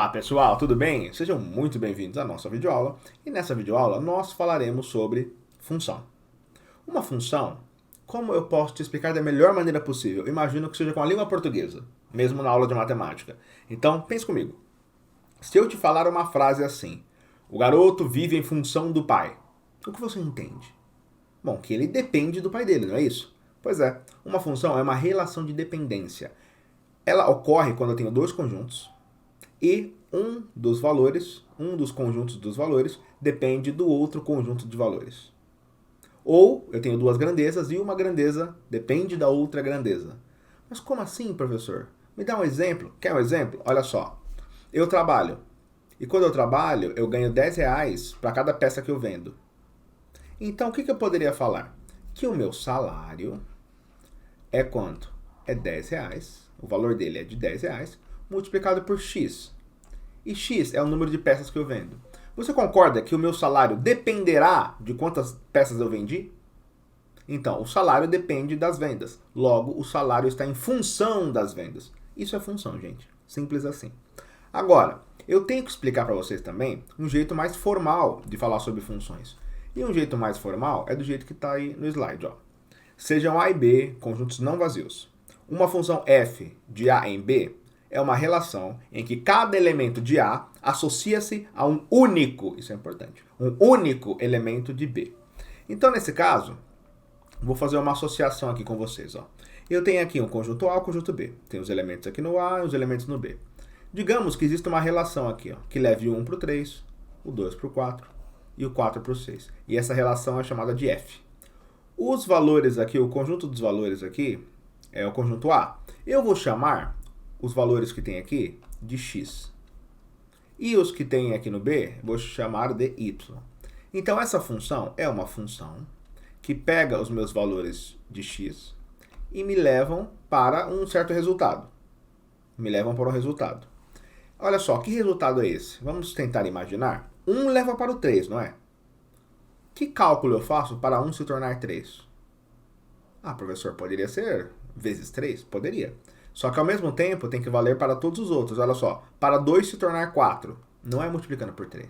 Olá pessoal, tudo bem? Sejam muito bem-vindos à nossa videoaula. E nessa videoaula nós falaremos sobre função. Uma função, como eu posso te explicar da melhor maneira possível? Imagino que seja com a língua portuguesa, mesmo na aula de matemática. Então, pense comigo. Se eu te falar uma frase assim, o garoto vive em função do pai, o que você entende? Bom, que ele depende do pai dele, não é isso? Pois é, uma função é uma relação de dependência. Ela ocorre quando eu tenho dois conjuntos, e um dos conjuntos dos valores, depende do outro conjunto de valores. Ou eu tenho duas grandezas e uma grandeza depende da outra grandeza. Mas como assim, professor? Me dá um exemplo. Quer um exemplo? Olha só. Eu trabalho. E quando eu trabalho, eu ganho R$ 10 para cada peça que eu vendo. Então, o que eu poderia falar? Que o meu salário é quanto? É R$ 10. O valor dele é de R$ 10 multiplicado por X. E X é o número de peças que eu vendo. Você concorda que o meu salário dependerá de quantas peças eu vendi? Então, o salário depende das vendas. Logo, o salário está em função das vendas. Isso é função, gente. Simples assim. Agora, eu tenho que explicar para vocês também um jeito mais formal de falar sobre funções. E um jeito mais formal é do jeito que está aí no slide. Ó. Sejam A e B conjuntos não vazios. Uma função f de A em B é uma relação em que cada elemento de A associa-se a um único, isso é importante, um único elemento de B. Então, nesse caso, vou fazer uma associação aqui com vocês. Ó. Eu tenho aqui um conjunto A e um conjunto B. Tem os elementos aqui no A e os elementos no B. Digamos que existe uma relação aqui, ó, que leve o 1 para o 3, o 2 para o 4 e o 4 para o 6. E essa relação é chamada de F. Os valores aqui, o conjunto dos valores aqui, é o conjunto A. Eu vou chamar os valores que tem aqui de X. E os que tem aqui no B, vou chamar de Y. Então, essa função é uma função que pega os meus valores de X e me levam para um certo resultado. Me levam para um resultado. Olha só, que resultado é esse? Vamos tentar imaginar. 1 leva para o 3, não é? Que cálculo eu faço para 1 se tornar 3? Ah, professor, poderia ser vezes 3? Poderia. Só que ao mesmo tempo tem que valer para todos os outros. Olha só, para 2 se tornar 4, não é multiplicando por 3.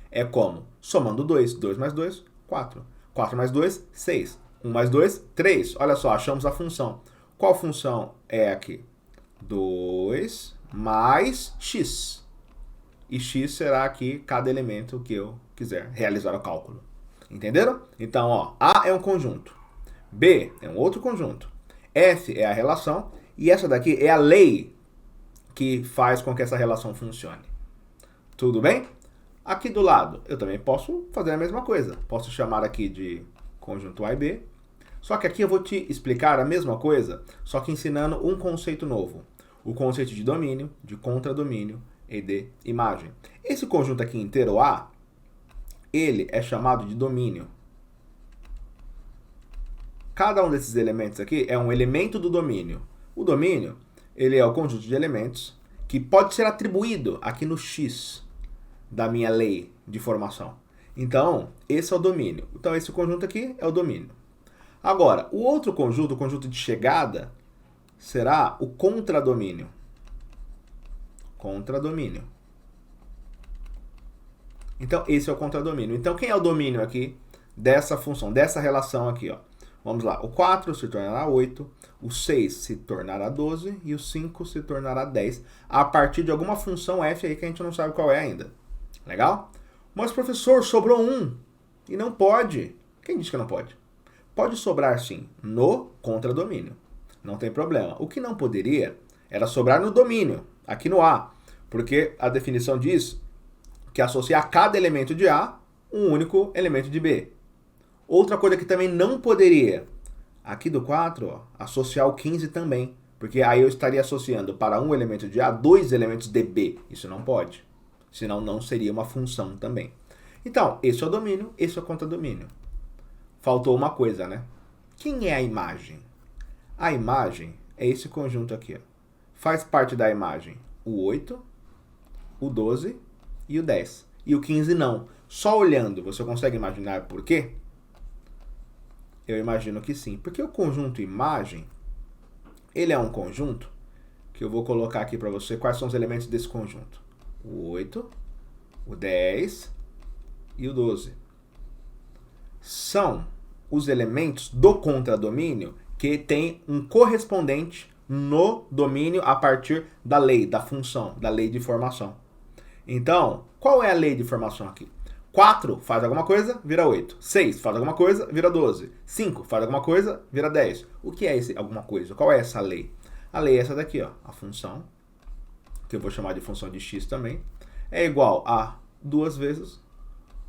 É como? Somando 2. 2 mais 2, 4. 4 mais 2, 6. 1 mais 2, 3. Olha só, achamos a função. Qual função é aqui? 2 mais x. E x será aqui cada elemento que eu quiser realizar o cálculo. Entenderam? Então, ó, A é um conjunto. B é um outro conjunto. F é a relação. E essa daqui é a lei que faz com que essa relação funcione. Tudo bem? Aqui do lado, eu também posso fazer a mesma coisa. Posso chamar aqui de conjunto A e B. Só que aqui eu vou te explicar a mesma coisa, só que ensinando um conceito novo. O conceito de domínio, de contradomínio e de imagem. Esse conjunto aqui inteiro A, ele é chamado de domínio. Cada um desses elementos aqui é um elemento do domínio. O domínio, ele é o conjunto de elementos que pode ser atribuído aqui no X da minha lei de formação. Então, esse é o domínio. Então, esse conjunto aqui é o domínio. Agora, o outro conjunto, o conjunto de chegada, será o contradomínio. Contradomínio. Então, esse é o contradomínio. Então, quem é o domínio aqui dessa função, dessa relação aqui, ó? Vamos lá, o 4 se tornará 8, o 6 se tornará 12 e o 5 se tornará 10, a partir de alguma função f aí que a gente não sabe qual é ainda. Legal? Mas, professor, sobrou 1 e não pode. Quem disse que não pode? Pode sobrar sim, no contradomínio. Não tem problema. O que não poderia era sobrar no domínio, aqui no A, porque a definição diz que associa a cada elemento de A um único elemento de B. Outra coisa que também não poderia, aqui do 4, ó, associar o 15 também. Porque aí eu estaria associando para um elemento de A 2 elementos de B. Isso não pode. Senão não seria uma função também. Então, esse é o domínio, esse é o contradomínio. Faltou uma coisa, né? Quem é a imagem? A imagem é esse conjunto aqui. Ó. Faz parte da imagem o 8, o 12 e o 10. E o 15 não. Só olhando, você consegue imaginar por quê? Eu imagino que sim. Porque o conjunto imagem, ele é um conjunto que eu vou colocar aqui para você quais são os elementos desse conjunto. o 8, o 10 e o 12. São os elementos do contradomínio que tem um correspondente no domínio a partir da lei, da função, da lei de formação. Então, qual é a lei de formação aqui? 4 faz alguma coisa, vira 8. 6 faz alguma coisa, vira 12. 5 faz alguma coisa, vira 10. O que é esse alguma coisa? Qual é essa lei? A lei é essa daqui, ó. A função, que eu vou chamar de função de x também, é igual a 2 vezes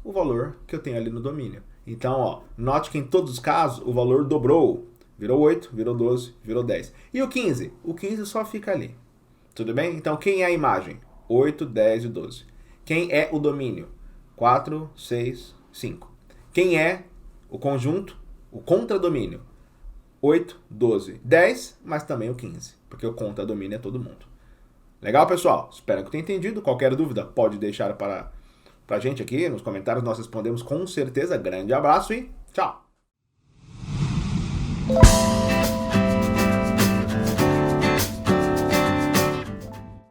o valor que eu tenho ali no domínio. Então, ó, note que em todos os casos o valor dobrou. Virou 8, virou 12, virou 10. E o 15? O 15 só fica ali. Tudo bem? Então, quem é a imagem? 8, 10 e 12. Quem é o domínio? 4, 6, 5. Quem é o conjunto? O contradomínio? 8, 12, 10, mas também o 15. Porque o contradomínio é todo mundo. Legal, pessoal? Espero que tenha entendido. Qualquer dúvida, pode deixar para a gente aqui nos comentários. Nós respondemos com certeza. Grande abraço e tchau!